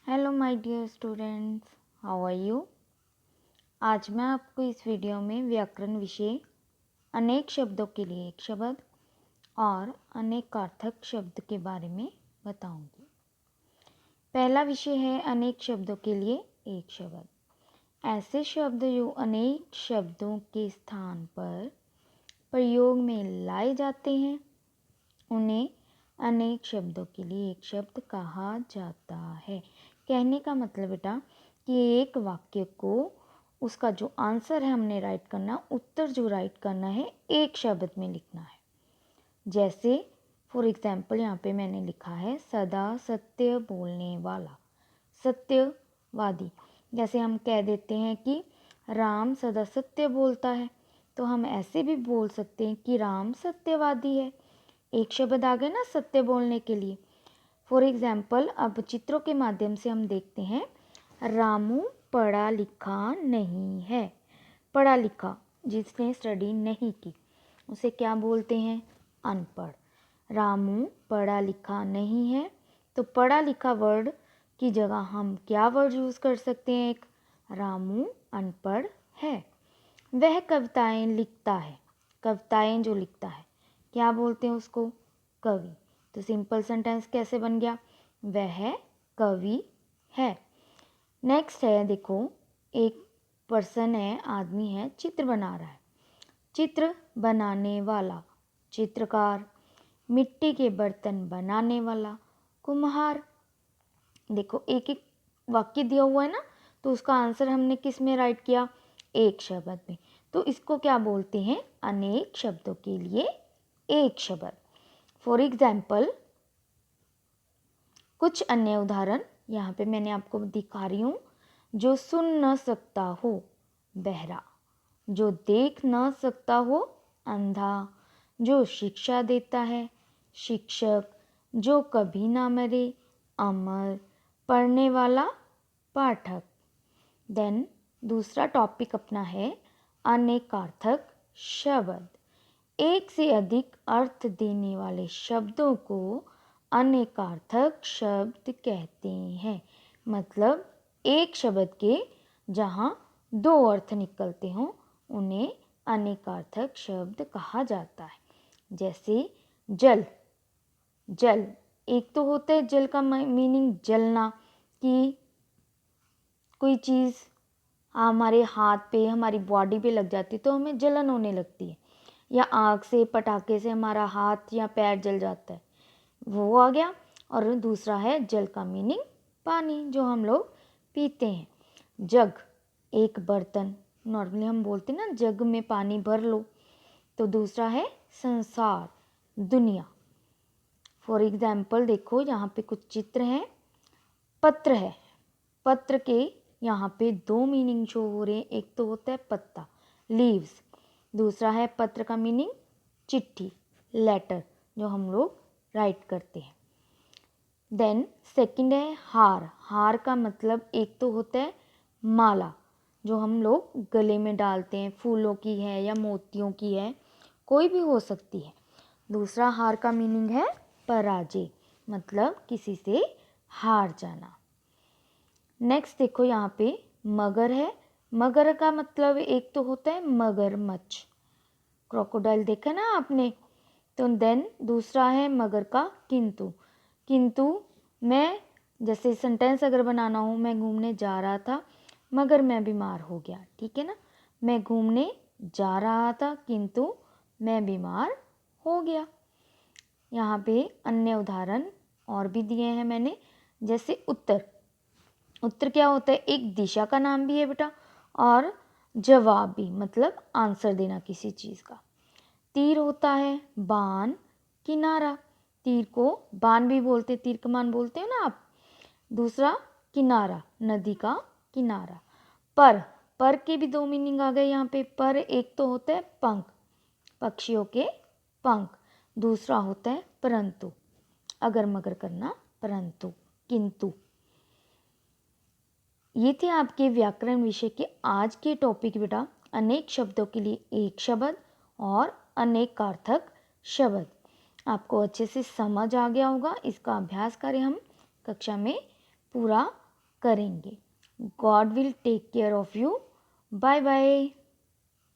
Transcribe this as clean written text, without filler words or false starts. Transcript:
Hello my dear students, how are you. आज मैं आपको इस वीडियो में व्याकरण विषय अनेक शब्दों के लिए एक शब्द और अनेकार्थक शब्द के बारे में बताऊंगी। पहला विषय है अनेक शब्दों के लिए एक शब्द। ऐसे शब्द जो अनेक शब्दों के स्थान पर प्रयोग में लाए जाते हैं उन्हें अनेक शब्दों के लिए एक शब्द कहा जाता है। कहने का मतलब बेटा कि एक वाक्य को उसका जो आंसर है हमने राइट करना, उत्तर जो राइट करना है एक शब्द में लिखना है। जैसे फॉर एग्जाम्पल यहाँ पे मैंने लिखा है सदा सत्य बोलने वाला, सत्यवादी। जैसे हम कह देते हैं कि राम सदा सत्य बोलता है, तो हम ऐसे भी बोल सकते हैं कि राम सत्यवादी है। एक शब्द आ गया ना सत्य बोलने के लिए। फॉर एग्जाम्पल अब चित्रों के माध्यम से हम देखते हैं रामू पढ़ा लिखा नहीं है। पढ़ा लिखा जिसने स्टडी नहीं की उसे क्या बोलते हैं? अनपढ़। रामू पढ़ा लिखा नहीं है, तो पढ़ा लिखा वर्ड की जगह हम क्या वर्ड यूज़ कर सकते हैं? एक रामू अनपढ़ है। वह कविताएं लिखता है। कविताएं जो लिखता है क्या बोलते हैं उसको? कवि। तो सिंपल सेंटेंस कैसे बन गया? वह कवि है। नेक्स्ट है, देखो एक पर्सन है, आदमी है, चित्र बना रहा है। चित्र बनाने वाला चित्रकार। मिट्टी के बर्तन बनाने वाला कुम्हार। देखो एक एक वाक्य दिया हुआ है ना, तो उसका आंसर हमने किस में राइट किया? एक शब्द में। तो इसको क्या बोलते हैं? अनेक शब्दों के लिए एक शब्द। फॉर एग्जाम्पल कुछ अन्य उदाहरण यहाँ पे मैंने आपको दिखा रही हूँ। जो सुन न सकता हो बहरा, जो देख न सकता हो अंधा, जो शिक्षा देता है शिक्षक, जो कभी ना मरे अमर, पढ़ने वाला पाठक। देन दूसरा टॉपिक अपना है अनेकार्थक शब्द। एक से अधिक अर्थ देने वाले शब्दों को अनेकार्थक शब्द कहते हैं। मतलब एक शब्द के जहाँ दो अर्थ निकलते हों उन्हें अनेकार्थक शब्द कहा जाता है। जैसे जल। जल एक तो होता है जल का मीनिंग जलना, कि कोई चीज़ हमारे हाथ पे हमारी बॉडी पे लग जाती है तो हमें जलन होने लगती है, या आग से पटाखे से हमारा हाथ या पैर जल जाता है, वो आ गया। और दूसरा है जल का मीनिंग पानी जो हम लोग पीते हैं। जग एक बर्तन, नॉर्मली हम बोलते हैं ना जग में पानी भर लो। तो दूसरा है संसार, दुनिया। फॉर एग्जाम्पल देखो यहाँ पे कुछ चित्र हैं। पत्र है। पत्र के यहाँ पे दो मीनिंग शो हो रहे हैं। एक तो होता है पत्ता, लीव्स। दूसरा है पत्र का मीनिंग चिट्ठी, लेटर, जो हम लोग राइट करते हैं। देन सेकंड है हार। हार का मतलब एक तो होता है माला, जो हम लोग गले में डालते हैं, फूलों की है या मोतियों की है, कोई भी हो सकती है। दूसरा हार का मीनिंग है पराजय, मतलब किसी से हार जाना। नेक्स्ट देखो यहाँ पे मगर है। मगर का मतलब एक तो होता है मगरमच्छ, क्रोकोडाइल देखा ना आपने। तो देन दूसरा है मगर का किंतु। किंतु मैं, जैसे सेंटेंस अगर बनाना हो, मैं घूमने जा रहा था मगर मैं बीमार हो गया, ठीक है ना। मैं घूमने जा रहा था किंतु मैं बीमार हो गया। यहाँ पे अन्य उदाहरण और भी दिए हैं मैंने। जैसे उत्तर। उत्तर क्या होता है? एक दिशा का नाम भी है बेटा, और जवाब भी, मतलब आंसर देना किसी चीज़ का। तीर होता है बाण, किनारा। तीर को बाण भी बोलते, तीर कमान बोलते हो ना आप। दूसरा किनारा, नदी का किनारा। पर के भी दो मीनिंग आ गए यहाँ पे। पर एक तो होता है पंख, पक्षियों के पंख। दूसरा होता है परंतु, अगर मगर करना, परंतु, किंतु। ये थे आपके व्याकरण विषय के आज के टॉपिक बेटा। अनेक शब्दों के लिए एक शब्द और अनेकार्थक शब्द। आपको अच्छे से समझ आ गया होगा। इसका अभ्यास करें हम कक्षा में पूरा करेंगे। God will take care of you. Bye bye.